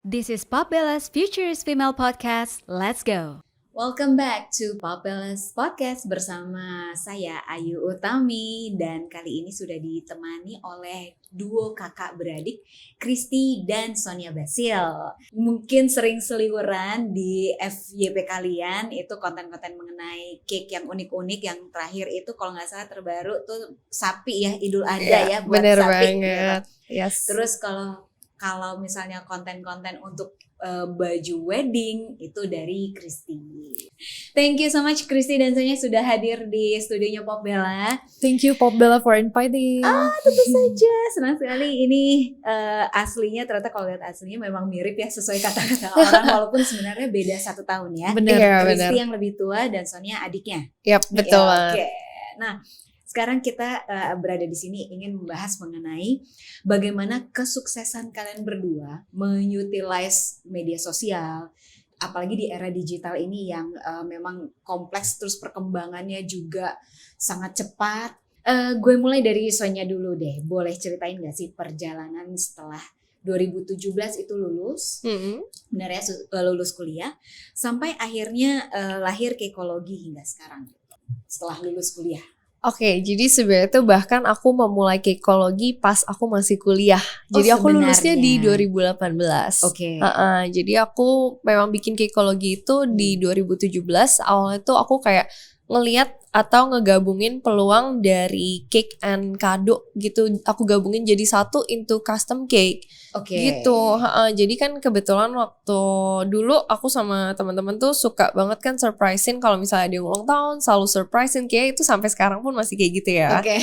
This is Pop Bella's Futurist Female Podcast. Let's go. Welcome back to Pop Bella's Podcast bersama saya Ayu Utami, dan kali ini sudah ditemani oleh duo kakak beradik Christy dan Sonia Basil. Mungkin sering seliweran di FYP kalian itu konten-konten mengenai cake yang unik-unik. Yang terakhir itu kalau nggak salah terbaru tuh sapi ya, Idul Adha ya buat bener sapi. banget. Gitu. Yes. Terus kalau misalnya konten-konten untuk baju wedding itu dari Christy. Thank you so much Christy dan Sonia sudah hadir di studionya Pop Bella. Thank you Pop Bella for inviting. Tentu saja, senang sekali. Ini aslinya ternyata kalau lihat aslinya memang mirip ya sesuai kata-kata orang, walaupun sebenarnya beda 1 tahun ya. Bener. Christy yang lebih tua dan Sonia adiknya. Yap, betul banget. Oke. Nah, sekarang kita berada di sini ingin membahas mengenai bagaimana kesuksesan kalian berdua mengutilize media sosial, apalagi di era digital ini yang memang kompleks, terus perkembangannya juga sangat cepat. Gue mulai dari Sonia dulu deh. Boleh ceritain gak sih perjalanan setelah 2017 itu lulus, benar ya, lulus kuliah, sampai akhirnya lahir Cakeology hingga sekarang setelah lulus kuliah. Oke, jadi sebenarnya tuh bahkan aku memulai Cakeology pas aku masih kuliah. Jadi aku lulusnya di 2018. Oke. Jadi aku memang bikin Cakeology itu di 2017. Awalnya tuh aku kayak ngelihat atau ngegabungin peluang dari cake and kado gitu. Aku gabungin jadi satu into custom cake. Oke. Gitu. Jadi kan kebetulan waktu dulu aku sama teman-teman tuh suka banget kan surprisein kalau misalnya dia ulang tahun, selalu surprisein, kayak itu sampai sekarang pun masih kayak gitu ya. Oke.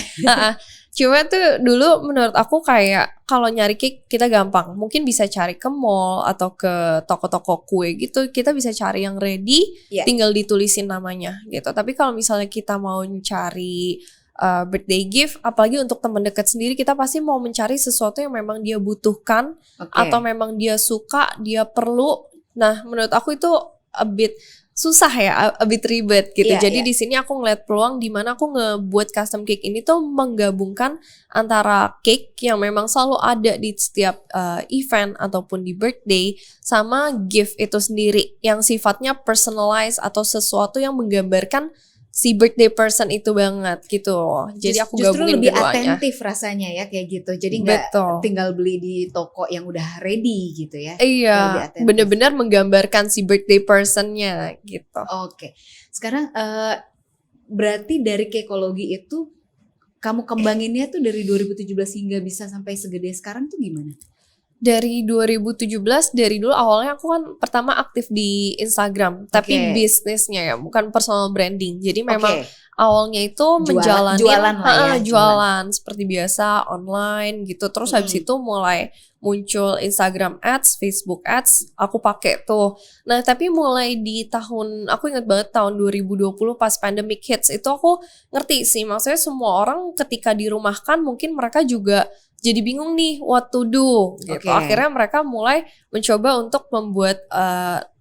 Cuma tuh dulu menurut aku kayak kalau nyari cake kita gampang. Mungkin bisa cari ke mall atau ke toko-toko kue gitu. Kita bisa cari yang ready, tinggal ditulisin namanya gitu. Tapi kalau misalnya kita mau cari birthday gift, apalagi untuk teman dekat sendiri, kita pasti mau mencari sesuatu yang memang dia butuhkan, atau memang dia suka, dia perlu. Nah, menurut aku itu a bit susah ya, a bit ribet gitu. Jadi di sini aku ngeliat peluang di mana aku ngebuat custom cake ini tuh menggabungkan antara cake yang memang selalu ada di setiap event ataupun di birthday, sama gift itu sendiri yang sifatnya personalized atau sesuatu yang menggambarkan si birthday person itu banget gitu. Jadi aku gabungin lebih keduanya. atentif rasanya ya kayak gitu. Jadi nggak tinggal beli di toko yang udah ready gitu ya. Iya, bener-bener menggambarkan si birthday personnya gitu. Oke. Sekarang berarti dari Cakeology itu kamu kembanginnya tuh dari 2017 hingga bisa sampai segede sekarang tuh gimana? Dari 2017, dari dulu awalnya aku kan pertama aktif di Instagram, tapi bisnisnya ya, bukan personal branding. Jadi memang awalnya itu jualan seperti biasa online gitu. Terus habis itu mulai muncul Instagram ads, Facebook ads, aku pakai tuh. Nah, tapi mulai di tahun, aku ingat banget tahun 2020 pas pandemic hits itu aku ngerti sih, maksudnya semua orang ketika dirumahkan mungkin mereka juga jadi bingung nih what to do gitu. Akhirnya mereka mulai mencoba untuk membuat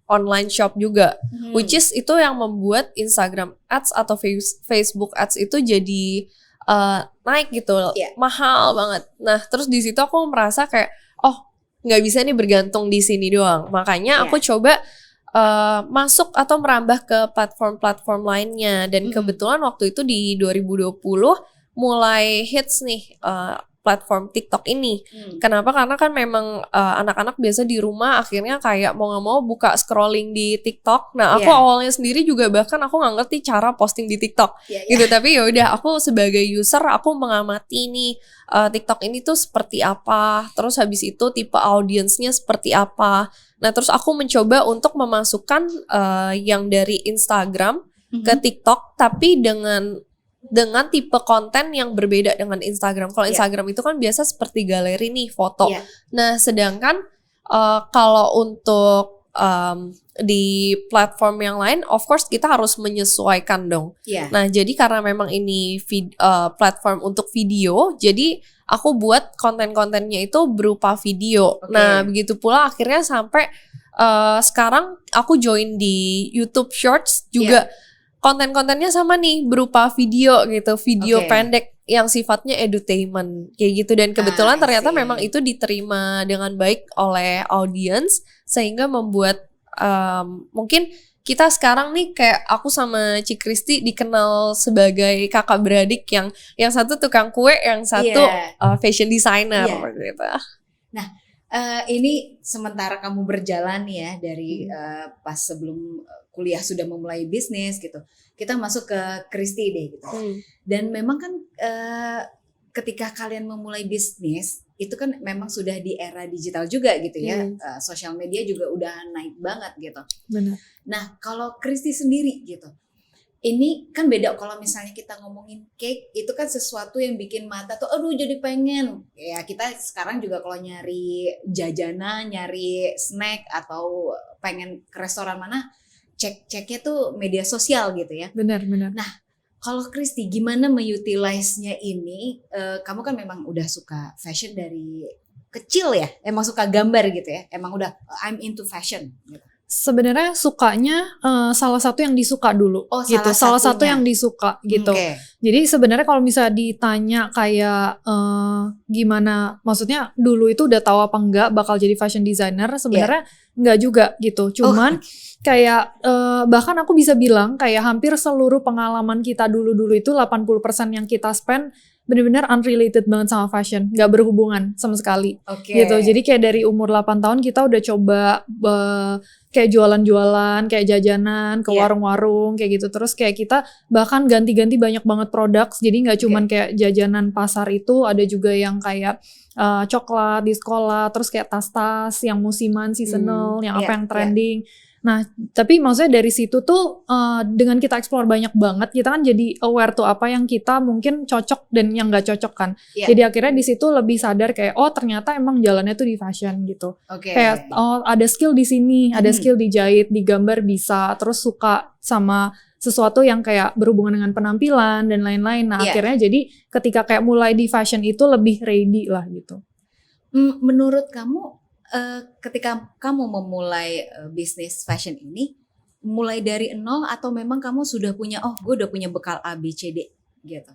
online shop juga, which is itu yang membuat Instagram ads atau Facebook ads itu jadi naik gitu, mahal banget. Nah, terus di situ aku merasa kayak nggak bisa nih bergantung di sini doang. Makanya aku coba masuk atau merambah ke platform-platform lainnya, dan kebetulan waktu itu di 2020 mulai hits nih platform TikTok ini. Kenapa? Karena kan memang anak-anak biasa di rumah akhirnya kayak mau gak mau buka scrolling di TikTok. Nah, aku awalnya sendiri juga bahkan aku gak ngerti cara posting di TikTok gitu. Tapi ya udah, aku sebagai user aku mengamati nih TikTok ini tuh seperti apa, terus habis itu tipe audiensnya seperti apa. Nah, terus aku mencoba untuk memasukkan yang dari Instagram ke TikTok, tapi dengan tipe konten yang berbeda dengan Instagram. Kalau Instagram itu kan biasa seperti galeri nih, foto. Nah, sedangkan kalau untuk di platform yang lain, of course kita harus menyesuaikan dong. Nah, jadi karena memang ini platform untuk video, jadi aku buat konten-kontennya itu berupa video. Nah, begitu pula akhirnya sampai sekarang aku join di YouTube Shorts juga. Konten-kontennya sama nih, berupa video gitu, video pendek yang sifatnya edutainment kayak gitu, dan kebetulan ternyata memang itu diterima dengan baik oleh audience sehingga membuat mungkin kita sekarang nih kayak aku sama Ci Kristi dikenal sebagai kakak beradik yang satu tukang kue, yang satu fashion designer gitu. Nah, ini sementara kamu berjalan ya dari pas sebelum kuliah sudah memulai bisnis gitu. Kita masuk ke Kristi deh gitu. Dan memang kan ketika kalian memulai bisnis itu kan memang sudah di era digital juga gitu ya. Sosial media juga udah naik banget gitu. Benar. Nah, kalau Kristi sendiri gitu. Ini kan beda kalau misalnya kita ngomongin cake, itu kan sesuatu yang bikin mata tuh aduh jadi pengen. Ya kita sekarang juga kalau nyari jajanan, nyari snack atau pengen ke restoran mana, ceknya tuh media sosial gitu ya. Benar. Nah, kalau Kristi gimana mengutilize-nya ini? Kamu kan memang udah suka fashion dari kecil ya? Emang suka gambar gitu ya? Emang udah I'm into fashion gitu. Sebenarnya sukanya salah satu yang disuka dulu gitu. Salah satu yang disuka gitu. Jadi sebenarnya kalau misalnya ditanya kayak gimana, maksudnya dulu itu udah tahu apa enggak bakal jadi fashion designer, sebenarnya enggak juga gitu. Cuman kayak bahkan aku bisa bilang kayak hampir seluruh pengalaman kita dulu itu 80% yang kita spend benar-benar unrelated banget sama fashion, nggak berhubungan sama sekali gitu. Jadi kayak dari umur 8 tahun kita udah coba kayak jualan-jualan, kayak jajanan ke warung-warung kayak gitu. Terus kayak kita bahkan ganti-ganti banyak banget produk. Jadi nggak cuman kayak jajanan pasar itu, ada juga yang kayak coklat di sekolah, terus kayak tas-tas yang musiman, seasonal, yang apa yang trending. Nah, tapi maksudnya dari situ tuh dengan kita explore banyak banget, kita kan jadi aware tuh apa yang kita mungkin cocok dan yang nggak cocok kan. Jadi akhirnya di situ lebih sadar kayak oh ternyata emang jalannya tuh di fashion gitu. Kayak oh ada skill di sini, ada skill di jahit, di gambar bisa, terus suka sama sesuatu yang kayak berhubungan dengan penampilan dan lain-lain. Nah, akhirnya jadi ketika kayak mulai di fashion itu lebih ready lah gitu. Menurut kamu ketika kamu memulai bisnis fashion ini, mulai dari nol atau memang kamu sudah punya gue udah punya bekal A B C D gitu?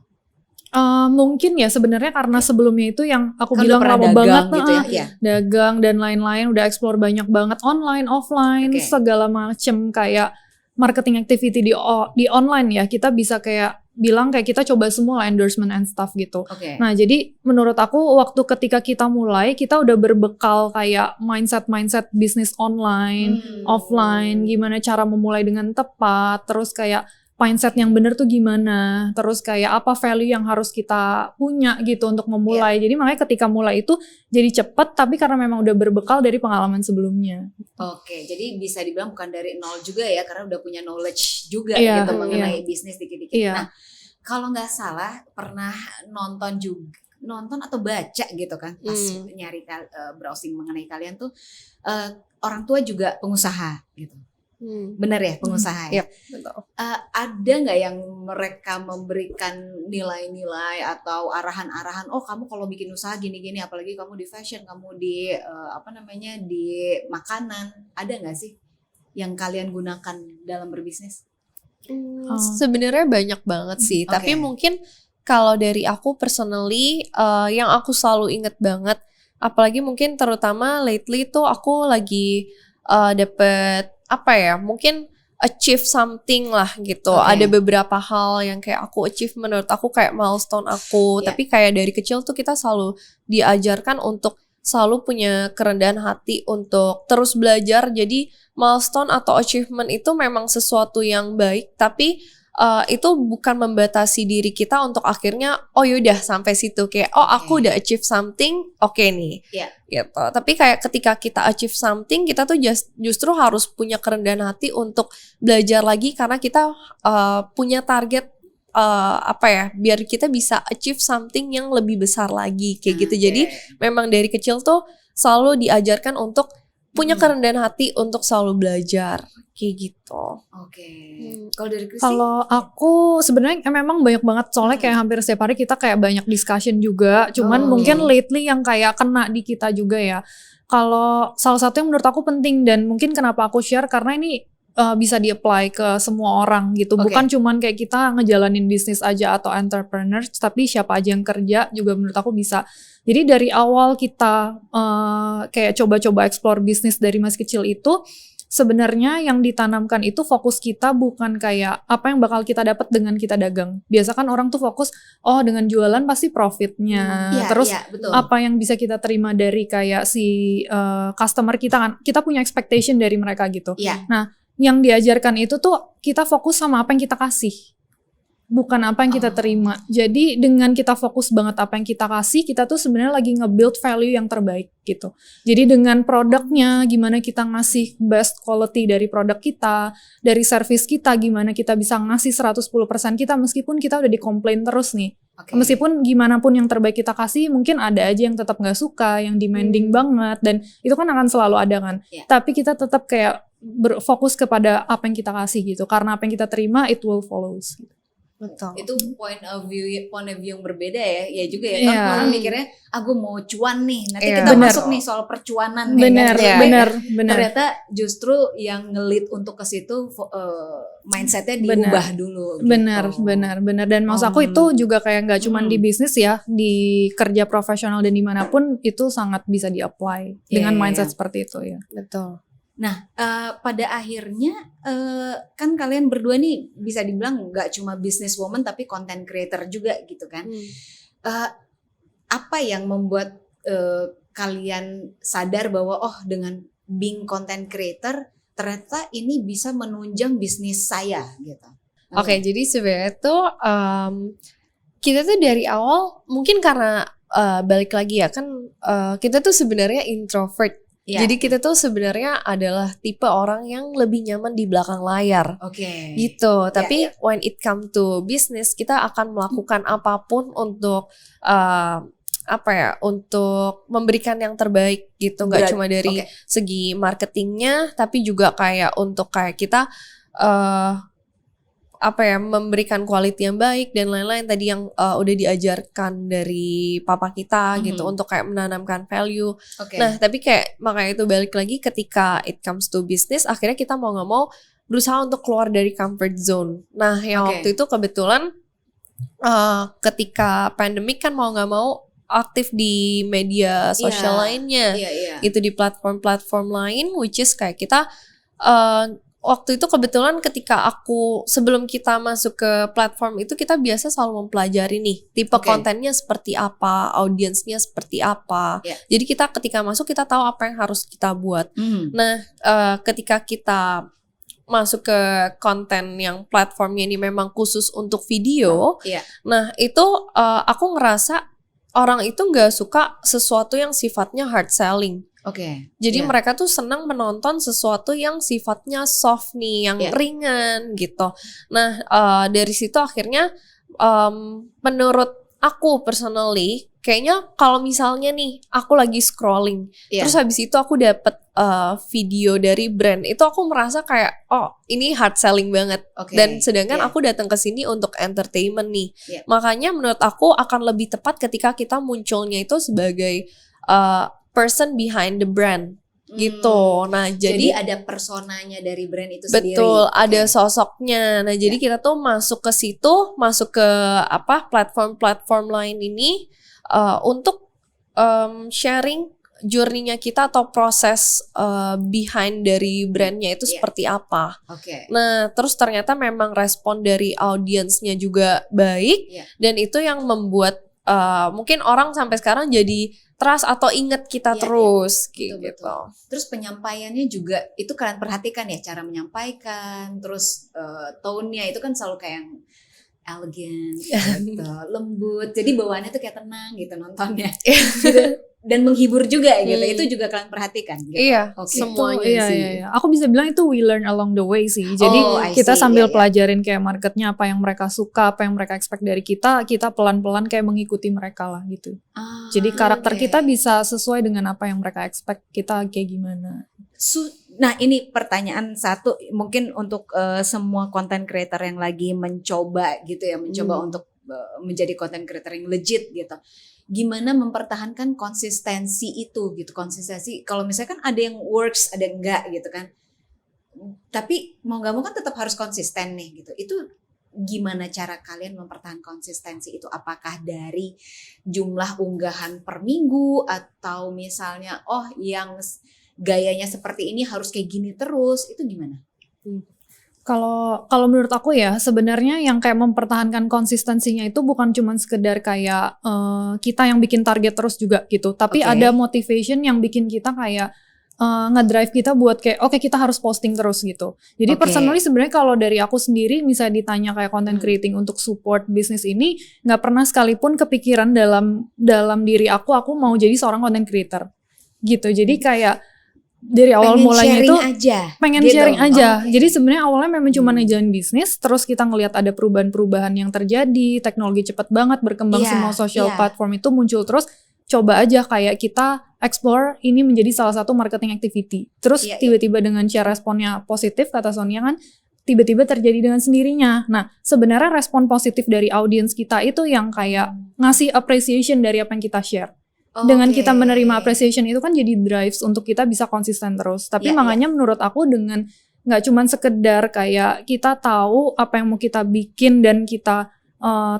Mungkin ya sebenarnya karena sebelumnya itu yang aku kan bilang lama banget gitu dagang dan lain-lain, udah explore banyak banget online, offline, segala macem kayak marketing activity di online ya. Kita bisa kayak bilang kayak kita coba semua lah endorsement and stuff gitu. Nah jadi menurut aku waktu ketika kita mulai kita udah berbekal kayak mindset bisnis online, offline, gimana cara memulai dengan tepat, terus kayak mindset yang bener tuh gimana, terus kayak apa value yang harus kita punya gitu untuk memulai. Jadi makanya ketika mulai itu jadi cepet, tapi karena memang udah berbekal dari pengalaman sebelumnya. Jadi bisa dibilang bukan dari nol juga ya, karena udah punya knowledge juga gitu mengenai bisnis dikit-dikit. Nah, kalau nggak salah pernah nonton atau baca gitu kan, pas nyari browsing mengenai kalian tuh orang tua juga pengusaha gitu. Benar ya, pengusaha ya. Betul. Ada nggak yang mereka memberikan nilai-nilai atau arahan-arahan? Oh kamu kalau bikin usaha gini-gini, apalagi kamu di fashion, kamu di di makanan, ada nggak sih yang kalian gunakan dalam berbisnis? Sebenarnya banyak banget sih. Tapi mungkin kalau dari aku personally, yang aku selalu inget banget, apalagi mungkin terutama lately tuh aku lagi dapet mungkin achieve something lah gitu. Ada beberapa hal yang kayak aku achieve, menurut aku kayak milestone aku. Tapi kayak dari kecil tuh kita selalu diajarkan untuk selalu punya kerendahan hati untuk terus belajar. Jadi milestone atau achievement itu memang sesuatu yang baik, tapi itu bukan membatasi diri kita untuk akhirnya yaudah sampai situ, kayak aku udah achieve something, nih gitu. Tapi kayak ketika kita achieve something, kita tuh justru harus punya kerendahan hati untuk belajar lagi, karena kita punya target biar kita bisa achieve something yang lebih besar lagi kayak gitu. Jadi memang dari kecil tuh selalu diajarkan untuk punya kerendahan hati untuk selalu belajar kayak gitu. Kalau dari Kristi? Kalau aku sebenarnya memang banyak banget, soalnya kayak hampir setiap hari kita kayak banyak discussion juga. Cuman mungkin lately yang kayak kena di kita juga ya. Kalau salah satu yang menurut aku penting dan mungkin kenapa aku share, karena ini bisa di-apply ke semua orang gitu. Bukan cuman kayak kita ngejalanin bisnis aja atau entrepreneur, tapi siapa aja yang kerja juga menurut aku bisa. Jadi dari awal kita kayak coba-coba explore bisnis dari masih kecil itu, sebenarnya yang ditanamkan itu fokus kita bukan kayak apa yang bakal kita dapat dengan kita dagang. Biasa kan orang tuh fokus, oh dengan jualan pasti profitnya. Terus betul. Apa yang bisa kita terima dari kayak si customer kita kan. Kita punya expectation dari mereka gitu. Nah, yang diajarkan itu tuh kita fokus sama apa yang kita kasih. Bukan apa yang kita terima. Jadi dengan kita fokus banget apa yang kita kasih, kita tuh sebenarnya lagi nge-build value yang terbaik gitu. Jadi dengan produknya, gimana kita ngasih best quality dari produk kita, dari service kita, gimana kita bisa ngasih 110% kita meskipun kita udah dikomplain terus nih. Meskipun gimana pun yang terbaik kita kasih, mungkin ada aja yang tetap gak suka, yang demanding banget, dan itu kan akan selalu ada kan. Tapi kita tetap kayak berfokus kepada apa yang kita kasih gitu. Karena apa yang kita terima, it will follows gitu. Betul. Itu point of view yang berbeda ya juga ya. Kan orang mikirnya, aku mau cuan nih. Nanti kita masuk nih soal percuanan nih. Bener. Ternyata justru yang ngelit untuk ke situ mindsetnya diubah dulu. Bener. Dan maksud aku itu juga kayak nggak cuma di bisnis ya, di kerja profesional dan dimanapun itu sangat bisa di-apply dengan mindset seperti itu ya. Betul. Nah, pada akhirnya kan kalian berdua nih bisa dibilang nggak cuma businesswoman tapi content creator juga gitu kan. Apa yang membuat kalian sadar bahwa dengan being content creator ternyata ini bisa menunjang bisnis saya gitu? Oke, jadi sebenarnya tuh kita tuh dari awal mungkin karena balik lagi ya kan kita tuh sebenarnya introvert. Jadi kita tuh sebenarnya adalah tipe orang yang lebih nyaman di belakang layar, gitu. Tapi when it come to business, kita akan melakukan apapun untuk untuk memberikan yang terbaik gitu. Nggak cuma dari segi marketingnya, tapi juga kayak untuk kayak kita memberikan quality yang baik dan lain-lain tadi yang udah diajarkan dari papa kita gitu untuk kayak menanamkan value. Nah, tapi kayak makanya itu balik lagi ketika it comes to business, akhirnya kita mau nggak mau berusaha untuk keluar dari comfort zone. Nah, yang waktu itu kebetulan ketika pandemic kan mau nggak mau aktif di media sosial lainnya, itu di platform-platform lain, which is kayak kita waktu itu kebetulan ketika sebelum kita masuk ke platform itu kita biasa selalu mempelajari nih tipe kontennya seperti apa, audiensnya seperti apa. Jadi kita ketika masuk kita tahu apa yang harus kita buat. Nah, ketika kita masuk ke konten yang platformnya ini memang khusus untuk video, nah itu aku ngerasa orang itu nggak suka sesuatu yang sifatnya hard selling. Jadi mereka tuh senang menonton sesuatu yang sifatnya soft nih, yang ringan gitu. Nah, dari situ akhirnya menurut aku personally, kayaknya kalau misalnya nih aku lagi scrolling, terus habis itu aku dapet video dari brand, itu aku merasa kayak ini hard selling banget. Dan sedangkan aku datang ke sini untuk entertainment nih. Makanya menurut aku akan lebih tepat ketika kita munculnya itu sebagai person behind the brand gitu. Nah, jadi ada personanya dari brand itu sendiri. Betul, ada sosoknya. Nah, jadi kita tuh masuk ke situ, masuk ke platform-platform lain ini untuk sharing journey-nya kita atau proses behind dari brandnya itu seperti apa. Nah, terus ternyata memang respon dari audiensnya juga baik dan itu yang membuat mungkin orang sampai sekarang jadi trust atau inget kita terus gitu. Terus penyampaiannya juga itu kalian perhatikan ya, cara menyampaikan, terus tone-nya itu kan selalu kayak yang elegan gitu, lembut. Jadi bawaannya tuh kayak tenang gitu nontonnya. Gitu. Dan menghibur juga gitu. Itu juga kalian perhatikan gitu. Iya, semuanya sih. Iya. Aku bisa bilang itu we learn along the way sih. Jadi kita sambil pelajarin kayak marketnya, apa yang mereka suka, apa yang mereka expect dari kita pelan-pelan kayak mengikuti mereka lah gitu. Jadi karakter kita bisa sesuai dengan apa yang mereka expect kita kayak gimana. Nah, ini pertanyaan satu mungkin untuk semua content creator yang lagi mencoba gitu ya, untuk menjadi content creator yang legit gitu. Gimana mempertahankan konsistensi itu gitu, konsistensi kalau misalnya kan ada yang works ada yang enggak gitu kan, Tapi mau nggak mau kan tetap harus konsisten nih gitu. Itu gimana cara kalian mempertahankan konsistensi itu? Apakah dari jumlah unggahan per minggu atau misalnya yang gayanya seperti ini harus kayak gini terus, itu gimana? Kalau menurut aku ya sebenarnya yang kayak mempertahankan konsistensinya itu bukan cuma sekedar kayak kita yang bikin target terus juga gitu, tapi ada motivation yang bikin kita kayak ngedrive kita buat kayak oke, kita harus posting terus gitu. Jadi personally sebenarnya kalau dari aku sendiri misalnya ditanya kayak content creating untuk support bisnis ini, nggak pernah sekalipun kepikiran dalam diri aku mau jadi seorang content creator gitu. Jadi kayak dari awal mulanya itu pengen sharing aja. Jadi sebenarnya awalnya memang cuma ngejalanin bisnis, terus kita ngelihat ada perubahan-perubahan yang terjadi, teknologi cepat banget berkembang, semua social platform itu muncul terus. Coba aja kayak kita explore ini menjadi salah satu marketing activity. Terus tiba-tiba dengan cara responnya positif, kata Sonia kan, tiba-tiba terjadi dengan sendirinya. Nah, sebenarnya respon positif dari audiens kita itu yang kayak ngasih appreciation dari apa yang kita share. Dengan kita menerima appreciation itu kan jadi drives untuk kita bisa konsisten terus. Tapi makanya menurut aku dengan gak cuman sekedar kayak kita tahu apa yang mau kita bikin dan kita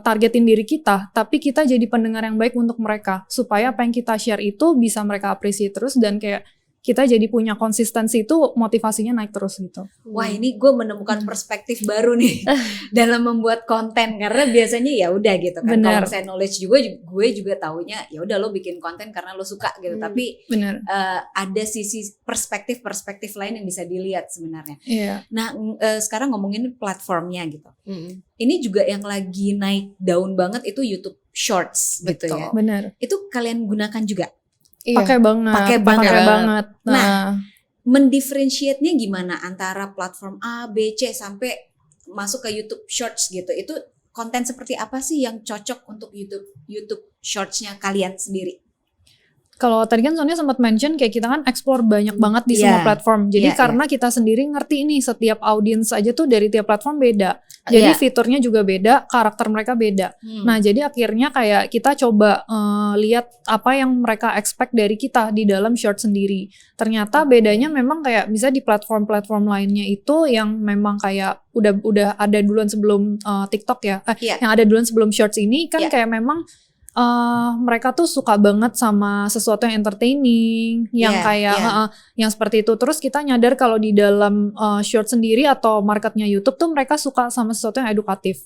targetin diri kita, tapi kita jadi pendengar yang baik untuk mereka supaya apa yang kita share itu bisa mereka appreciate terus dan kayak kita jadi punya konsistensi itu motivasinya naik terus gitu. Wah, ini gue menemukan perspektif baru nih dalam membuat konten, karena biasanya ya udah gitu kan. Kalau saya knowledge juga, gue juga taunya ya udah lo bikin konten karena lo suka gitu. Tapi ada sisi perspektif lain yang bisa dilihat sebenarnya. Nah, sekarang ngomongin platformnya gitu. Ini juga yang lagi naik daun banget itu YouTube Shorts gitu ya. Itu kalian gunakan juga? Pakai banget. Nah, mendifferentiate-nya gimana antara platform A, B, C sampai masuk ke YouTube Shorts gitu? Itu konten seperti apa sih yang cocok untuk YouTube Shorts-nya kalian sendiri? Kalau tadi kan Sonia sempat mention kayak kita kan explore banyak banget di semua platform. Jadi karena kita sendiri ngerti nih setiap audiens aja tuh dari tiap platform beda. Jadi fiturnya juga beda, karakter mereka beda. Nah, jadi akhirnya kayak kita coba lihat apa yang mereka expect dari kita di dalam short sendiri. Ternyata bedanya memang kayak bisa di platform-platform lainnya itu yang memang kayak udah ada duluan sebelum TikTok ya. Yang ada duluan sebelum shorts ini kan kayak memang mereka tuh suka banget sama sesuatu yang entertaining, yang kayak yang seperti itu. Terus kita nyadar kalau di dalam short sendiri atau marketnya YouTube tuh mereka suka sama sesuatu yang edukatif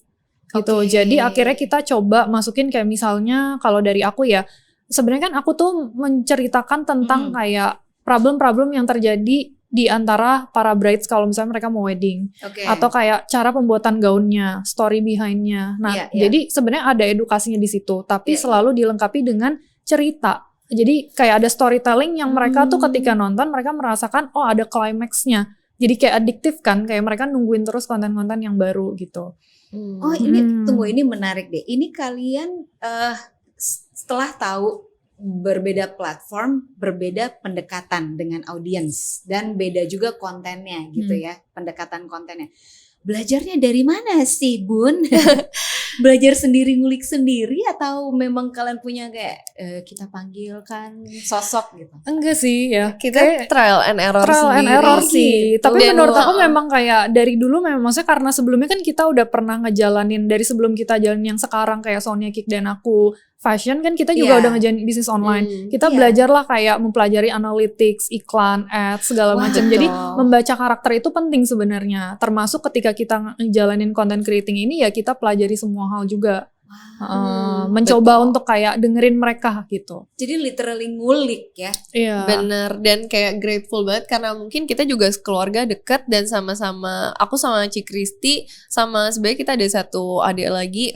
gitu. Jadi akhirnya kita coba masukin kayak misalnya kalau dari aku ya, sebenarnya kan aku tuh menceritakan tentang kayak problem-problem yang terjadi di antara para brides kalau misalnya mereka mau wedding, atau kayak cara pembuatan gaunnya, story behind-nya. Nah, jadi sebenarnya ada edukasinya di situ, tapi selalu dilengkapi dengan cerita. Jadi kayak ada storytelling yang mereka tuh ketika nonton mereka merasakan ada climax-nya. Jadi kayak adiktif kan, kayak mereka nungguin terus konten-konten yang baru gitu. Ini menarik deh. Ini kalian setelah tahu berbeda platform, berbeda pendekatan dengan audiens dan beda juga kontennya gitu ya, pendekatan kontennya. Belajarnya dari mana sih, Bun? Belajar sendiri, ngulik sendiri, atau memang kalian punya kayak kita panggilkan sosok gitu? Enggak sih ya, kita trial and error sih. Tapi menurut aku memang kayak dari dulu memang, maksudnya karena sebelumnya kan kita udah pernah ngejalanin dari sebelum kita jalanin yang sekarang kayak Sonia Kik dan aku fashion kan, kita juga udah ngejalanin bisnis online. Kita belajar lah kayak mempelajari analytics, iklan, ads, segala macam. Jadi membaca karakter itu penting sebenarnya. Termasuk ketika kita ngejalanin content creating ini ya kita pelajari semua hal juga. Mencoba untuk kayak dengerin mereka gitu. Jadi literally ngulik ya. Bener, dan kayak grateful banget karena mungkin kita juga keluarga dekat dan sama-sama, aku sama Ci Kristi sama sebenarnya kita ada satu adik lagi,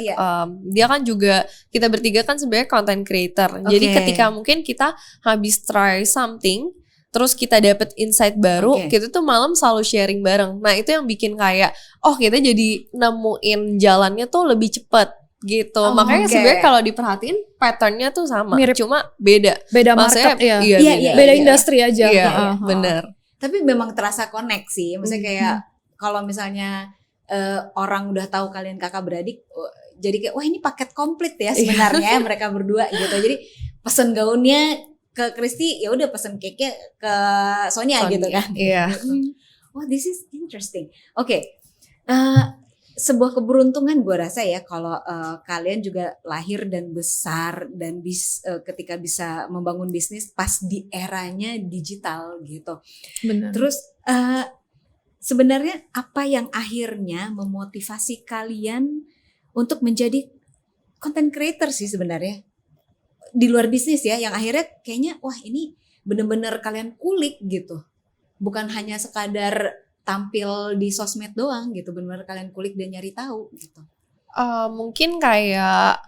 dia kan juga, kita bertiga kan sebenarnya content creator. Jadi ketika mungkin kita habis try something terus kita dapet insight baru, kita tuh malam selalu sharing bareng. Nah, itu yang bikin kayak kita jadi nemuin jalannya tuh lebih cepet gitu. Makanya sebenarnya kalau diperhatiin patternnya tuh sama, mirip, cuma beda market. Beda industri aja. Bener. Tapi memang terasa connect sih. Maksudnya kayak kalau misalnya orang udah tahu kalian kakak beradik, jadi kayak wah ini paket komplit ya sebenarnya mereka berdua gitu. Jadi pesen gaunnya ke Kristi, ya udah pesen cake-nya ke Sonia gitu kan. Oh, this is interesting. Oke. Sebuah keberuntungan gue rasa ya kalau kalian juga lahir dan besar dan ketika bisa membangun bisnis pas di eranya digital gitu. Benar. Terus sebenarnya apa yang akhirnya memotivasi kalian untuk menjadi content creator sih sebenarnya di luar bisnis ya, yang akhirnya kayaknya wah ini bener-bener kalian kulik gitu, bukan hanya sekadar tampil di sosmed doang gitu, benar-benar kalian kulik dan nyari tahu gitu. Mungkin kayak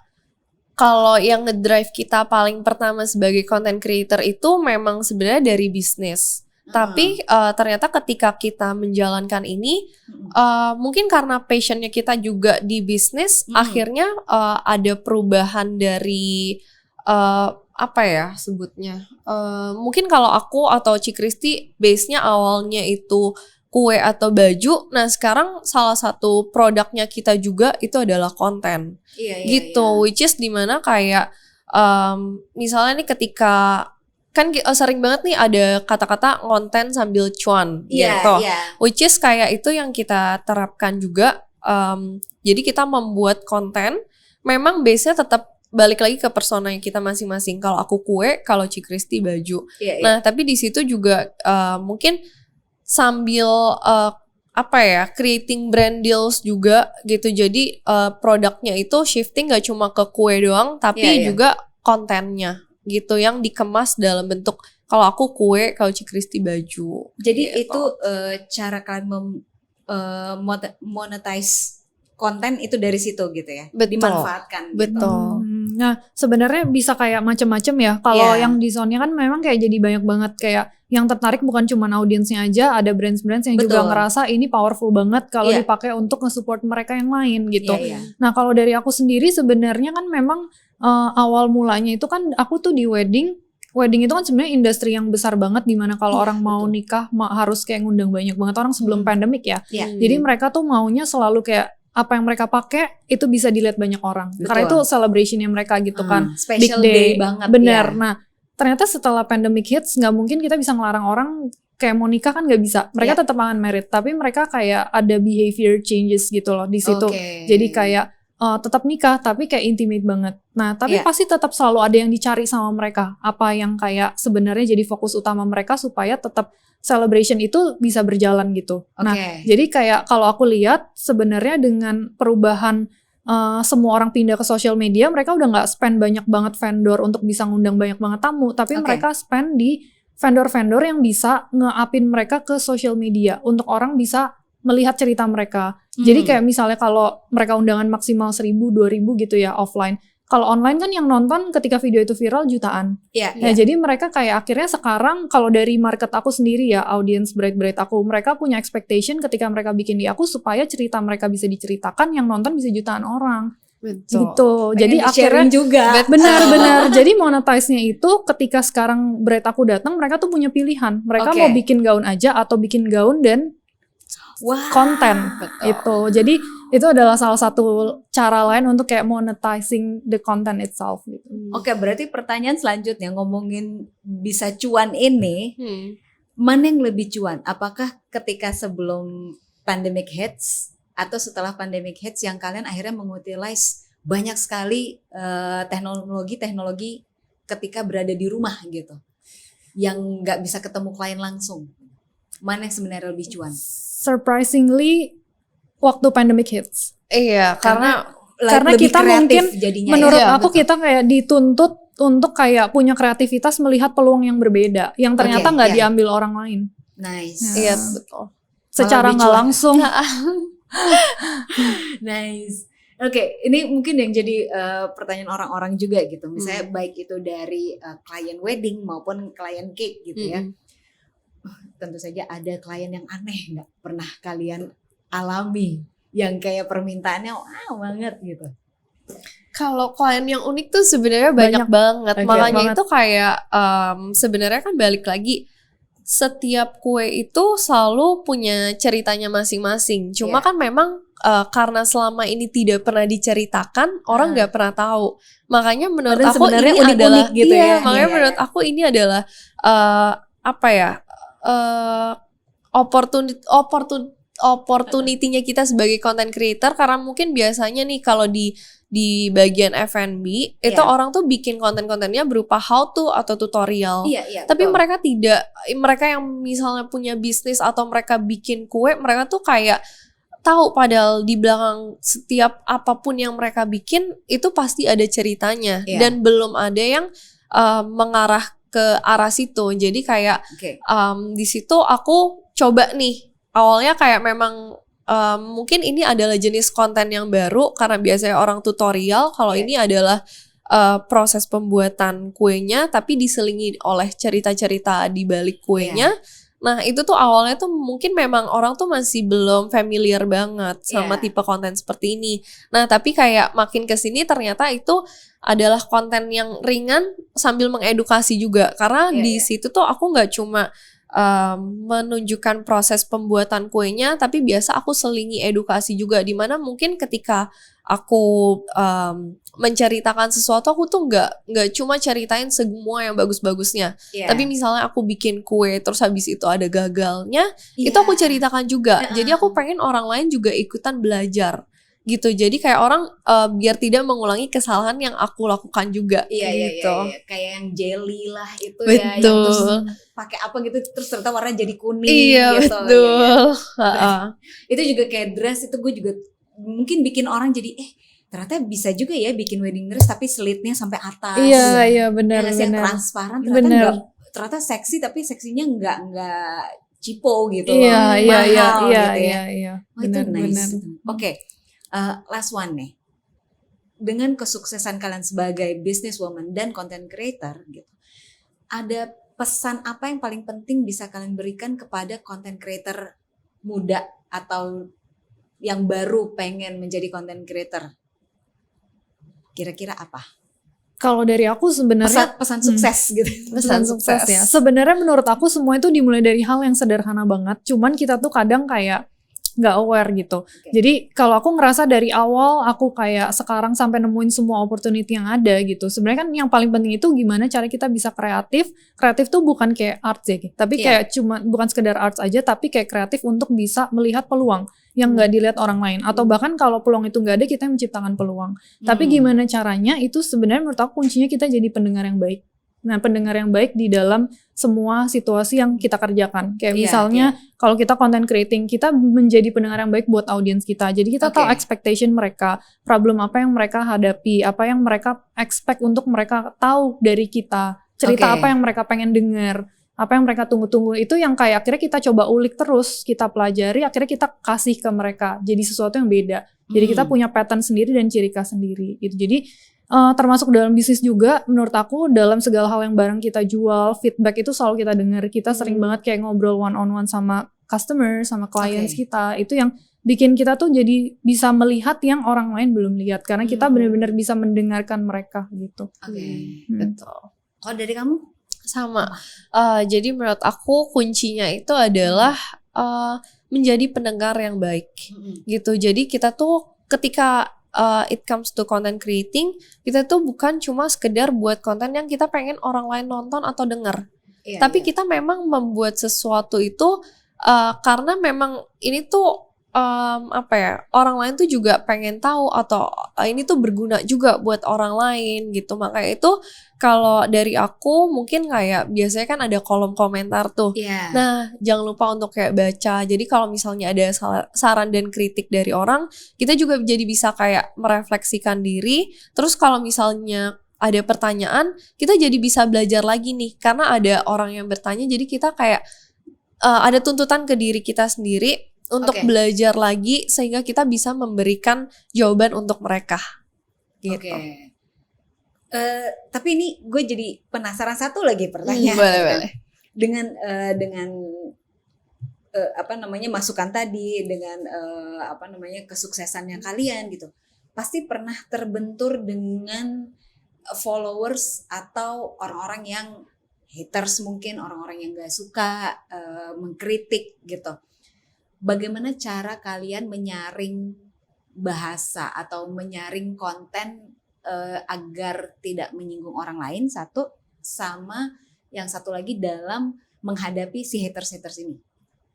kalau yang ngedrive kita paling pertama sebagai content creator itu memang sebenarnya dari bisnis. Tapi ternyata ketika kita menjalankan ini, mungkin karena passionnya kita juga di bisnis, akhirnya ada perubahan dari apa ya sebutnya. Mungkin kalau aku atau Ci Kristi base-nya awalnya itu kue atau baju, nah sekarang salah satu produknya kita juga itu adalah konten, gitu. Which is dimana kayak misalnya nih ketika kan sering banget nih ada kata-kata konten sambil cuan, gitu. Which is kayak itu yang kita terapkan juga. Jadi kita membuat konten, memang base-nya tetap balik lagi ke persona yang kita masing-masing. Kalau aku kue, kalau Ci Kristi baju. Nah tapi di situ juga mungkin sambil creating brand deals juga gitu. Jadi produknya itu shifting gak cuma ke kue doang, tapi juga kontennya gitu yang dikemas dalam bentuk kalau aku kue, kalau Ci Kristi baju. Jadi gitu. itu cara kalian monetize konten itu dari situ gitu ya. Betul. Dimanfaatkan. Betul. Gitu. Nah sebenarnya bisa kayak macam-macam ya. Kalau yang di zone-nya kan memang kayak jadi banyak banget kayak yang tertarik bukan cuma audiensnya aja, ada brands-brands yang juga ngerasa ini powerful banget kalau dipakai untuk nge-support mereka yang lain gitu. Nah kalau dari aku sendiri sebenarnya kan memang awal mulanya itu kan aku tuh di wedding itu kan sebenarnya industri yang besar banget, dimana kalau orang mau nikah harus kayak ngundang banyak banget orang sebelum pandemik ya. Jadi mereka tuh maunya selalu kayak apa yang mereka pakai itu bisa dilihat banyak orang. Karena itu celebrationnya mereka gitu kan. Special big day banget. Bener. Nah ternyata setelah pandemic hits nggak mungkin kita bisa ngelarang orang kayak mau nikah kan nggak bisa. Mereka tetap akan married, tapi mereka kayak ada behavior changes gitu loh di situ. Jadi kayak tetap nikah tapi kayak intimate banget. Nah tapi pasti tetap selalu ada yang dicari sama mereka. Apa yang kayak sebenarnya jadi fokus utama mereka supaya tetap celebration itu bisa berjalan gitu. Nah jadi kayak kalau aku lihat sebenarnya dengan perubahan semua orang pindah ke social media, mereka udah nggak spend banyak banget vendor untuk bisa ngundang banyak banget tamu, tapi mereka spend di vendor-vendor yang bisa nge-upin mereka ke social media untuk orang bisa melihat cerita mereka. Jadi kayak misalnya kalau mereka undangan maksimal 1.000, 2.000 gitu ya offline. Kalau online kan yang nonton ketika video itu viral jutaan. Jadi mereka kayak akhirnya sekarang kalau dari market aku sendiri ya, audience bride aku, mereka punya expectation ketika mereka bikin di aku supaya cerita mereka bisa diceritakan, yang nonton bisa jutaan orang. Gitu. Jadi akhirnya juga. Benar. Jadi monetize-nya itu ketika sekarang bride aku datang, mereka tuh punya pilihan. Mereka mau bikin gaun aja atau bikin gaun dan konten itu. Jadi itu adalah salah satu cara lain untuk kayak monetizing the content itself gitu. Oke, berarti pertanyaan selanjutnya ngomongin bisa cuan ini, mana yang lebih cuan? Apakah ketika sebelum pandemic hits atau setelah pandemic hits yang kalian akhirnya mengutilize banyak sekali teknologi ketika berada di rumah gitu, yang nggak bisa ketemu klien langsung? Mana yang sebenarnya lebih cuan? Surprisingly waktu pandemic hits. Iya, karena kita mungkin menurut aku betul. Kita kayak dituntut untuk kayak punya kreativitas melihat peluang yang berbeda yang ternyata nggak diambil orang lain. Nice. Iya, betul. Secara nggak langsung. Nice. Oke, ini mungkin yang jadi pertanyaan orang-orang juga gitu. Misalnya baik itu dari klien wedding maupun klien cake gitu ya. Tentu saja ada klien yang aneh nggak pernah kalian alami, yang kayak permintaannya wow banget gitu. Kalau klien yang unik tuh sebenarnya banyak banget. Makanya itu kayak sebenarnya kan balik lagi, setiap kue itu selalu punya ceritanya masing-masing. Cuma kan memang karena selama ini tidak pernah diceritakan, orang nggak pernah tahu. Makanya menurut aku ini adalah gitu ya. Makanya menurut aku ini adalah opportunity-nya kita sebagai content creator, karena mungkin biasanya nih kalau di bagian F&B itu orang tuh bikin konten-kontennya berupa how to atau tutorial. Tapi betul. mereka yang misalnya punya bisnis atau mereka bikin kue, mereka tuh kayak tahu padahal di belakang setiap apapun yang mereka bikin itu pasti ada ceritanya dan belum ada yang mengarah ke arah situ. Jadi kayak di situ aku coba nih awalnya kayak memang mungkin ini adalah jenis konten yang baru karena biasanya orang tutorial. Kalau ini adalah proses pembuatan kuenya tapi diselingi oleh cerita-cerita di balik kuenya. Nah itu tuh awalnya tuh mungkin memang orang tuh masih belum familiar banget sama tipe konten seperti ini. Nah tapi kayak makin kesini ternyata itu adalah konten yang ringan sambil mengedukasi juga. Karena di situ tuh aku gak cuma menunjukkan proses pembuatan kuenya, tapi biasa aku selingi edukasi juga, dimana mungkin ketika aku menceritakan sesuatu, aku tuh nggak cuma ceritain semua yang bagus-bagusnya, tapi misalnya aku bikin kue terus habis itu ada gagalnya, itu aku ceritakan juga. Jadi aku pengen orang lain juga ikutan belajar gitu. Jadi kayak orang biar tidak mengulangi kesalahan yang aku lakukan juga gitu. Kayak yang jelly lah itu betul. Yang terus pakai apa gitu terus ternyata warna jadi kuning gitu. Betul. Itu juga kayak dress itu gue juga mungkin bikin orang jadi ternyata bisa juga ya bikin wedding dress tapi slitnya sampai atas. Iya benar. Yang transparan ternyata ternyata seksi tapi seksinya enggak cipo gitu loh. Mahal gitu ya. Benar, itu nice. Oke. Last one nih, dengan kesuksesan kalian sebagai businesswoman dan content creator gitu, ada pesan apa yang paling penting bisa kalian berikan kepada content creator muda atau yang baru pengen menjadi content creator? Kira-kira apa? Kalau dari aku sebenarnya pesan sukses gitu. Pesan sukses ya. Sebenarnya menurut aku semua itu dimulai dari hal yang sederhana banget. Cuman kita tuh kadang kayak nggak aware gitu. Jadi kalau aku ngerasa dari awal aku kayak sekarang sampai nemuin semua opportunity yang ada gitu. Sebenarnya kan yang paling penting itu gimana cara kita bisa kreatif. Kreatif tuh bukan kayak arts ya, tapi kayak cuma bukan sekedar arts aja, tapi kayak kreatif untuk bisa melihat peluang yang nggak dilihat orang lain. Atau bahkan kalau peluang itu nggak ada, kita yang menciptakan peluang. Tapi gimana caranya itu sebenarnya menurut aku kuncinya kita jadi pendengar yang baik. Nah, pendengar yang baik di dalam semua situasi yang kita kerjakan. Kayak misalnya kalau kita content creating, kita menjadi pendengar yang baik buat audiens kita. Jadi kita tahu expectation mereka, problem apa yang mereka hadapi, apa yang mereka expect untuk mereka tahu dari kita, cerita apa yang mereka pengen dengar, apa yang mereka tunggu-tunggu. Itu yang kayak akhirnya kita coba ulik terus, kita pelajari, akhirnya kita kasih ke mereka. Jadi sesuatu yang beda. Jadi kita punya pattern sendiri dan ciri khas sendiri gitu. Jadi termasuk dalam bisnis juga menurut aku dalam segala hal yang barang kita jual, feedback itu selalu kita dengar. Kita sering banget kayak ngobrol one on one sama customer, sama clients kita. Itu yang bikin kita tuh jadi bisa melihat yang orang lain belum lihat karena kita benar-benar bisa mendengarkan mereka gitu. Betul. Kalau dari kamu? Sama. Jadi menurut aku kuncinya itu adalah menjadi pendengar yang baik gitu. Jadi kita tuh ketika it comes to content creating, kita tuh bukan cuma sekedar buat konten yang kita pengen orang lain nonton atau denger, tapi kita memang membuat sesuatu itu karena memang ini tuh orang lain tuh juga pengen tahu atau ini tuh berguna juga buat orang lain gitu. Makanya itu kalau dari aku mungkin kayak biasanya kan ada kolom komentar tuh. Nah jangan lupa untuk kayak baca. Jadi kalau misalnya ada saran dan kritik dari orang, kita juga jadi bisa kayak merefleksikan diri. Terus kalau misalnya ada pertanyaan, kita jadi bisa belajar lagi nih karena ada orang yang bertanya. Jadi kita kayak ada tuntutan ke diri kita sendiri untuk belajar lagi sehingga kita bisa memberikan jawaban untuk mereka gitu. Tapi ini gue jadi penasaran satu lagi pertanyaan. Boleh. Dengan masukan tadi, dengan kesuksesannya kalian gitu, pasti pernah terbentur dengan followers atau orang-orang yang haters, mungkin orang-orang yang gak suka mengkritik gitu. Bagaimana cara kalian menyaring bahasa atau menyaring konten agar tidak menyinggung orang lain, satu, sama yang satu lagi dalam menghadapi si haters ini?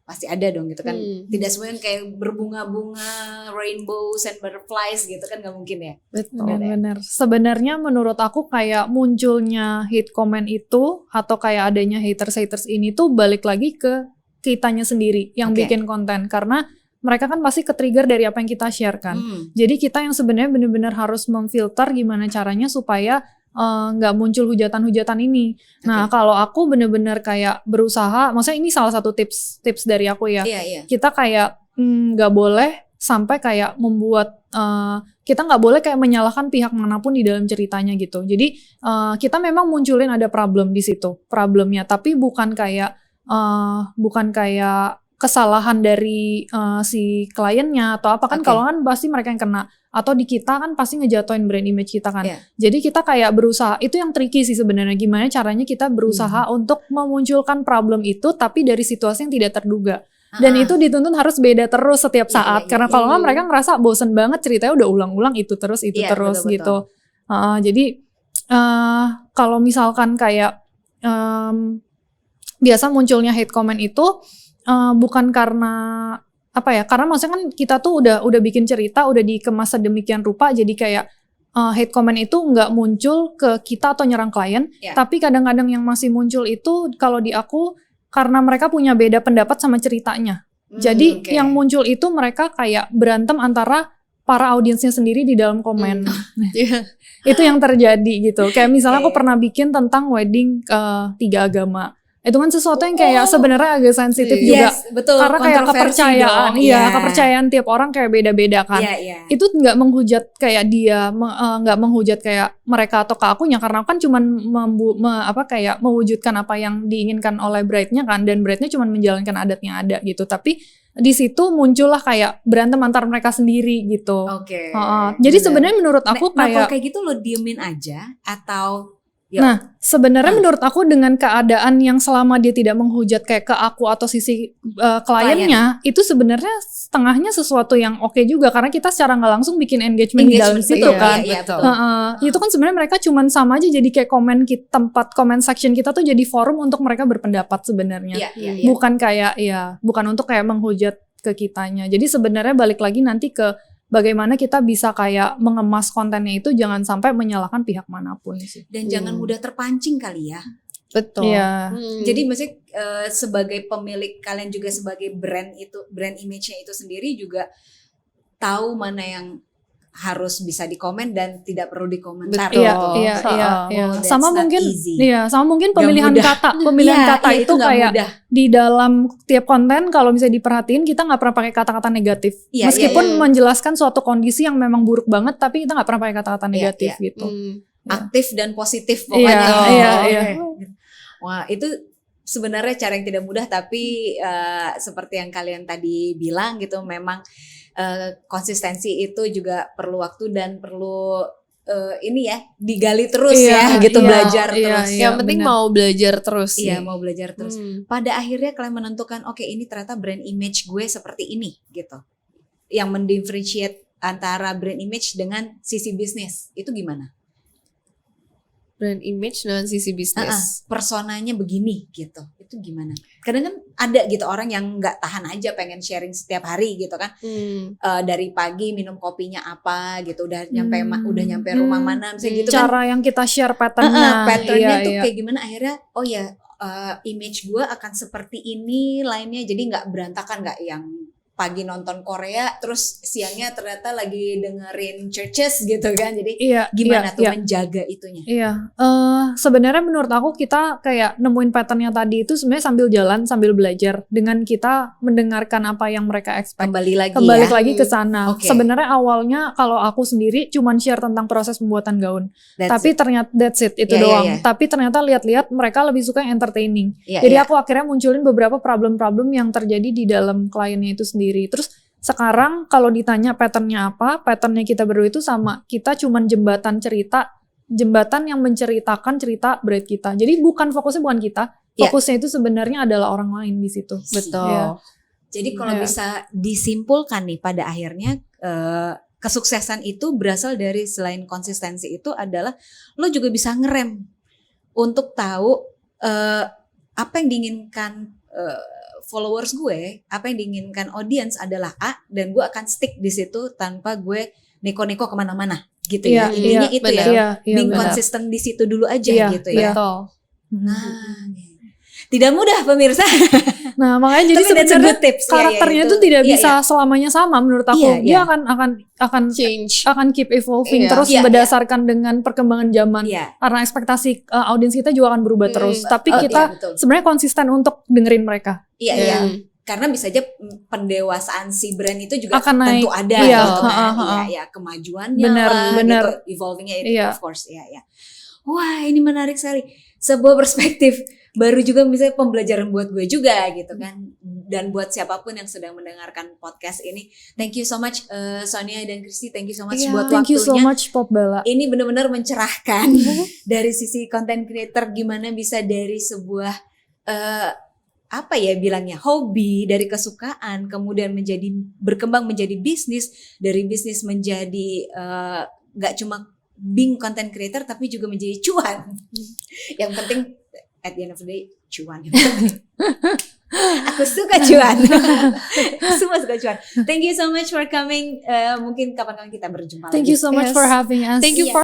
pasti ada dong gitu kan. Tidak semuanya kayak berbunga-bunga, rainbows and butterflies gitu kan, nggak mungkin ya. Benar. Sebenarnya menurut aku kayak munculnya hate comment itu atau kayak adanya haters ini tuh balik lagi ke kitanya sendiri yang bikin konten, karena mereka kan pasti ke-trigger dari apa yang kita share kan. Jadi kita yang sebenarnya benar-benar harus memfilter gimana caranya supaya nggak muncul hujatan-hujatan ini. Nah kalau aku bener-bener kayak berusaha, maksudnya ini salah satu tips dari aku ya. Kita kayak nggak boleh sampai kayak membuat kita nggak boleh kayak menyalahkan pihak manapun di dalam ceritanya gitu. Jadi kita memang munculin ada problem di situ, problemnya, tapi bukan kayak kesalahan dari si kliennya atau apa kan. Kalau kan pasti mereka yang kena, atau di kita kan pasti ngejatuhin brand image kita kan. Jadi kita kayak berusaha, itu yang tricky sih sebenarnya, gimana caranya kita berusaha untuk memunculkan problem itu tapi dari situasi yang tidak terduga. Dan itu dituntut harus beda terus setiap saat, karena kalau nggak mereka ngerasa bosen banget ceritanya udah ulang-ulang itu terus terus betul. Gitu. Jadi kalau misalkan kayak biasa munculnya hate comment itu bukan karena apa ya, karena maksudnya kan kita tuh udah bikin cerita, udah dikemas sedemikian rupa, jadi kayak hate comment itu nggak muncul ke kita atau nyerang klien, tapi kadang-kadang yang masih muncul itu kalau di aku karena mereka punya beda pendapat sama ceritanya. Jadi yang muncul itu mereka kayak berantem antara para audiensnya sendiri di dalam komen. Itu yang terjadi gitu. Kayak misalnya aku pernah bikin tentang wedding 3 agama. Itu kan sesuatu yang kayak sebenarnya agak sensitif juga. Betul. Karena kayak kepercayaan, kepercayaan tiap orang kayak beda-beda kan. Itu nggak menghujat kayak dia, nggak menghujat kayak mereka atau ke akunya, karena kan cuman kayak mewujudkan apa yang diinginkan oleh bride-nya kan, dan bride-nya cuman menjalankan adatnya ada gitu. Tapi di situ muncullah kayak berantem antar mereka sendiri gitu. Jadi sebenarnya menurut aku kalau kayak gitu lo diemin aja atau Nah, sebenarnya menurut aku dengan keadaan yang selama dia tidak menghujat kayak ke aku atau sisi kliennya, itu sebenarnya setengahnya sesuatu yang oke juga, karena kita secara nggak langsung bikin engagement di dalam situ kan. Itu kan sebenarnya mereka cuman sama aja jadi kayak tempat comment section kita tuh jadi forum untuk mereka berpendapat sebenarnya. Bukan kayak bukan untuk kayak menghujat ke kitanya. Jadi sebenarnya balik lagi nanti ke bagaimana kita bisa kayak mengemas kontennya itu jangan sampai menyalahkan pihak manapun sih. Dan jangan mudah terpancing kali ya. Betul. Jadi maksudnya sebagai pemilik, kalian juga sebagai brand image-nya itu sendiri juga tahu mana yang harus bisa dikomen dan tidak perlu dikomentar. Sama mungkin pemilihan kata itu kayak di dalam tiap konten kalau misalnya diperhatiin kita nggak pernah pakai kata-kata negatif. Meskipun menjelaskan suatu kondisi yang memang buruk banget, tapi kita nggak pernah pakai kata-kata negatif gitu. Aktif dan positif pokoknya. Wah, itu sebenarnya cara yang tidak mudah, tapi seperti yang kalian tadi bilang gitu, memang konsistensi itu juga perlu waktu dan perlu digali terus belajar terus. Yang penting mau belajar terus. Mau belajar terus. Pada akhirnya kalian menentukan, oke, ini ternyata brand image gue seperti ini gitu. Yang mendifferentiate antara brand image dengan sisi bisnis itu gimana? Brand image dengan sisi bisnis. Personanya begini gitu. Itu gimana? Kadang kan ada gitu orang yang nggak tahan aja pengen sharing setiap hari gitu kan. Dari pagi minum kopinya apa gitu, udah nyampe rumah mana misalnya gitu. Cara yang kita share patternnya. Patternnya tuh kayak gimana, akhirnya image gue akan seperti ini lainnya, jadi nggak berantakan, nggak yang pagi nonton Korea terus siangnya ternyata lagi dengerin churches gitu kan. Jadi gimana tuh menjaga itunya? Sebenarnya menurut aku kita kayak nemuin patternnya tadi itu sebenarnya sambil jalan, sambil belajar, dengan kita mendengarkan apa yang mereka expect. Kembali lagi ke sana. Sebenarnya awalnya kalau aku sendiri cuman share tentang proses pembuatan gaun. Ternyata that's it, itu doang. Tapi ternyata lihat-lihat mereka lebih suka yang entertaining. Jadi aku akhirnya munculin beberapa problem-problem yang terjadi di dalam kliennya itu sendiri. Terus sekarang kalau ditanya patternnya apa, patternnya kita berdua itu sama. Kita cuman jembatan yang menceritakan cerita brand kita. Jadi fokusnya bukan kita, fokusnya itu sebenarnya adalah orang lain di situ. Betul. Jadi kalau bisa disimpulkan nih pada akhirnya kesuksesan itu berasal dari, selain konsistensi itu adalah lo juga bisa ngerem untuk tahu apa yang diinginkan followers gue, apa yang diinginkan audience adalah A, dan gue akan stick di situ tanpa gue neko-neko kemana-mana gitu ya. Intinya itu benar. ya, being konsisten di situ dulu aja gitu ya. Betul. Nah, tidak mudah pemirsa. Nah, makanya jadi Tapi that's a sebenarnya good tips. karakternya itu tuh tidak bisa selamanya sama menurut aku. Dia akan Change. akan keep evolving terus berdasarkan dengan perkembangan zaman. Karena ekspektasi audiens kita juga akan berubah terus. Tapi kita sebenarnya konsisten untuk dengerin mereka. Iya. Karena bisa aja pendewasaan si brand itu juga akan tentu naik. ada gitu kan. Iya, kemajuannya bener. gitu, evolvingnya itu of course. Iya. Wah, ini menarik sekali. Sebuah perspektif baru juga, misalnya pembelajaran buat gue juga gitu kan, dan buat siapapun yang sedang mendengarkan podcast ini. Thank you so much Sonia dan Christy, thank you so much buat thank waktunya. you so much Pop Bella. Ini benar-benar mencerahkan dari sisi content creator, gimana bisa dari sebuah apa ya bilangnya, hobi, dari kesukaan kemudian berkembang menjadi bisnis, dari bisnis menjadi gak cuma being content creator tapi juga menjadi cuan. Yang penting at the end of the day cuan. Aku suka cuan. Semua suka cuan. Thank you so much for coming. Mungkin kapan-kapan kita berjumpa lagi. Thank you so much for having us. Thank you for